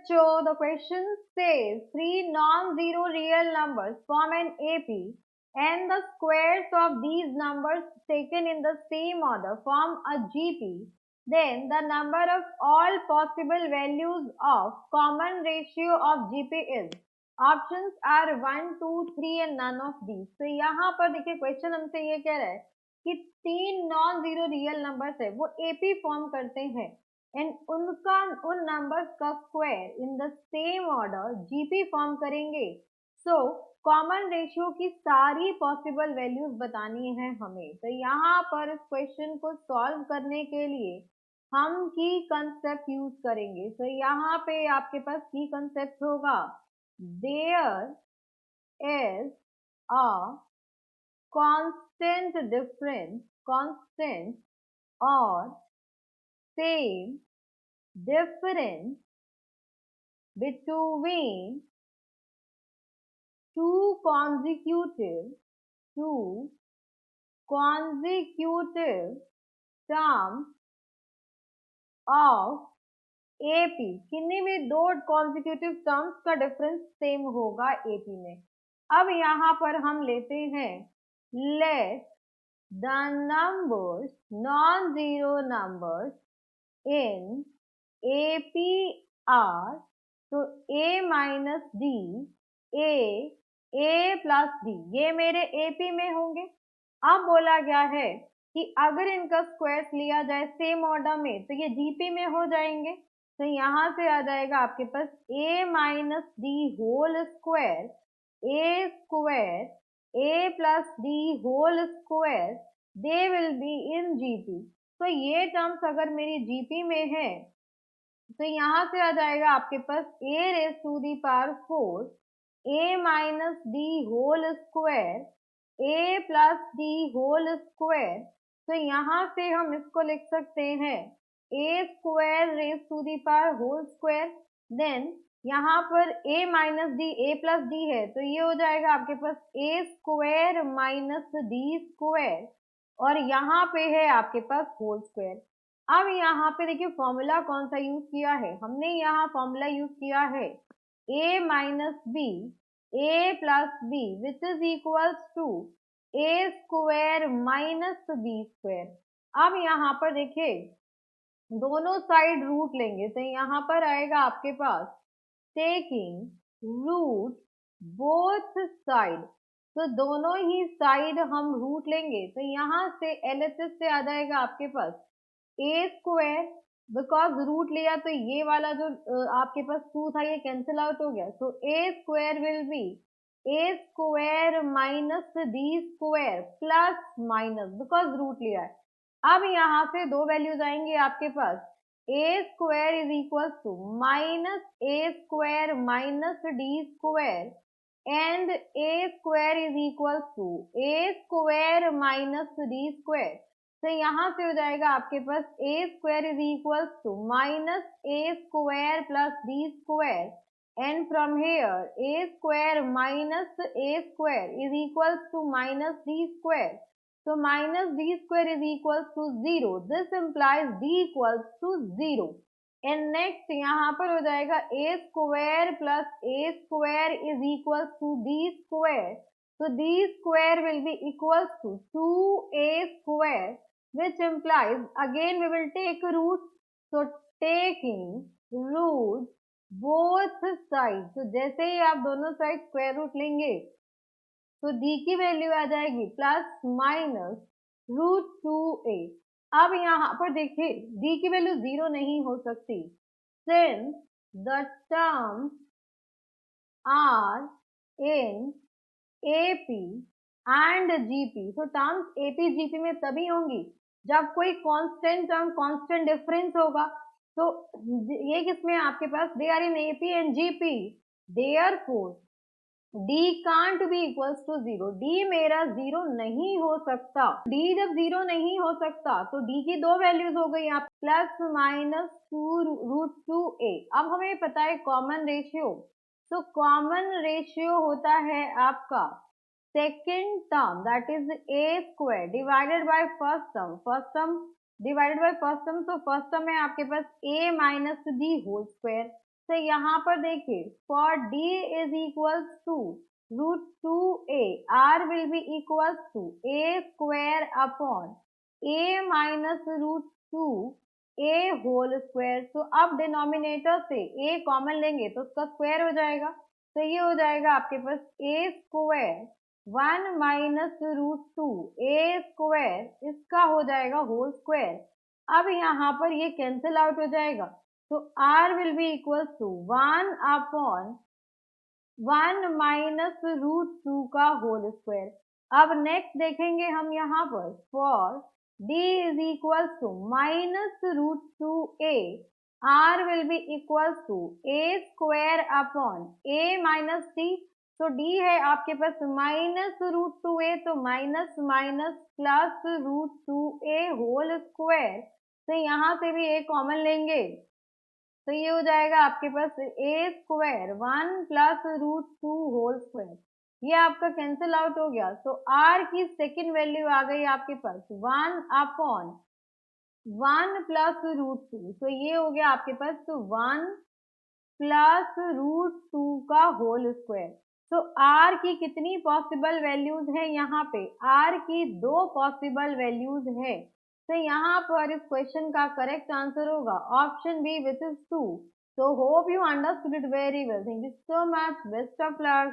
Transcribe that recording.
bachcho, the question says three non-zero real numbers form an AP and the squares of these numbers taken in the same order form a GP. Then the number of all possible values of common ratio of GP is. Options are 1, 2, 3 and none of these. तो यहाँ पर देखिए question हमसे ये कह रहा है कि तीन नॉन जीरो रियल नंबर्स है वो एपी फॉर्म करते हैं एंड उन नंबर्स का square in the same order GP form करेंगे. सो कॉमन रेशियो की सारी पॉसिबल वैल्यूज बतानी है हमें. तो यहाँ पर इस क्वेश्चन को सॉल्व करने के लिए हम की कंसेप्ट यूज करेंगे. तो यहाँ पे आपके पास की कंसेप्ट होगा, there is a constant difference, constant or same difference between two consecutive terms of AP. किन्हीं भी दो consecutive terms का difference same होगा AP में. अब यहाँ पर हम लेते हैं let the numbers, non-zero numbers in AP are, तो A minus D, A plus D, ये मेरे AP में होंगे. अब बोला गया है कि अगर इनका स्क्वायर लिया जाए सेम ऑर्डर में तो ये GP में हो जाएंगे. तो यहाँ से आ जाएगा आपके पास A minus D whole square, A square, A plus D whole square, they will be in GP. तो ये टर्म्स अगर मेरी GP में है तो यहाँ से आ जाएगा आपके पास A raised to the power 4, A minus D whole square, A plus D whole square. तो यहाँ से हम इसको लिख सकते हैं A square raised to the power whole square. Then यहाँ पर A minus D, A plus D है तो ये हो जाएगा आपके पास A square minus D square और यहाँ पे है आपके पास होल स्क्वायर. अब यहाँ पे देखिए फॉर्मूला कौन सा यूज किया है, हमने यहाँ फॉर्मूला यूज किया है A minus B, A plus B which is equals to A square minus B square. अब यहाँ पर देखिए दोनों साइड रूट लेंगे तो यहाँ पर आएगा आपके पास टेकिंग रूट बोथ साइड. तो दोनों ही साइड हम रूट लेंगे तो यहाँ से LHS से आ जाएगा आपके पास A स्क्वायर, बिकॉज रूट लिया तो ये वाला जो आपके पास 2 था ये कैंसिल आउट हो गया. So A square will be A square minus D square plus minus because root लिया है. अब यहाँ से दो वैल्यूज आएंगे आपके पास A square is equal to minus A square minus D square and A square is equal to A square minus D square. तो यहाँ से हो जाएगा आपके पास A square is equal to minus A square plus D square and from here A square minus A square is equal to minus D square. So minus D square is equals to 0. This implies D equals to 0. And next यहाँ पर हो जाएगा A square plus A square is equals to D square. So D square will be equals to 2A square, which implies again we will take root. So taking root both sides. So जैसे ही आप दोनों side square root लेंगे तो D की value आ जाएगी plus minus root 2A. अब यहाँ पर देखिए D की वैल्यू 0 नहीं हो सकती since the terms are in AP and GP. तो टर्म्स AP GP में तभी होंगी जब कोई कांस्टेंट टर्म कांस्टेंट डिफरेंस होगा. तो ये किसमें आपके पास they are in AP and GP. Therefore D can't be equals to 0. D मेरा 0 नहीं हो सकता. D जब 0 नहीं हो सकता तो D की दो वैल्यूज हो गई आप प्लस माइनस 2 रूट 2A. अब हमें पता है कॉमन रेशियो. तो कॉमन रेशियो होता है आपका second term that is A square divided by first term. First term divided by first term. तो फर्स्ट टर्म है आपके पास A minus D whole square तो यहाँ पर देखिए for d is equals to √2a, r will be equals to a square upon a minus √2a whole square। तो अब डिनोमिनेटर से a कॉमन लेंगे तो उसका स्क्वायर हो जाएगा, तो ये हो जाएगा आपके पास a square 1 minus √2 a square, इसका हो जाएगा होल स्क्वायर। अब यहाँ पर ये कैंसिल आउट हो जाएगा, तो r will be equals to 1 upon 1 minus √2 का होल स्क्वायर। अब नेक्स्ट देखेंगे हम यहाँ पर for d is equals to minus √2a, r will be equals to a square upon a minus d। तो d है आपके पास माइनस √2a, तो minus minus plus √2a whole square. तो यहाँ से भी a कॉमन लेंगे तो ये हो जाएगा आपके पास a square 1 plus √2 whole square, ये आपका कैंसिल आउट हो गया। तो r की सेकेंड वैल्यू आ गई आपके पास 1 अपॉन 1 प्लस √2, तो ये हो गया आपके पास 1 प्लस √2 का होल स्क्वायर। तो r की कितनी पॉसिबल वैल्यूज है यहाँ पे, r की 2 पॉसिबल वैल्यूज है। तो यहाँ पर इस क्वेश्चन का करेक्ट आंसर होगा option B which is 2। So hope you understood it very well. Thank you so much. Best of luck.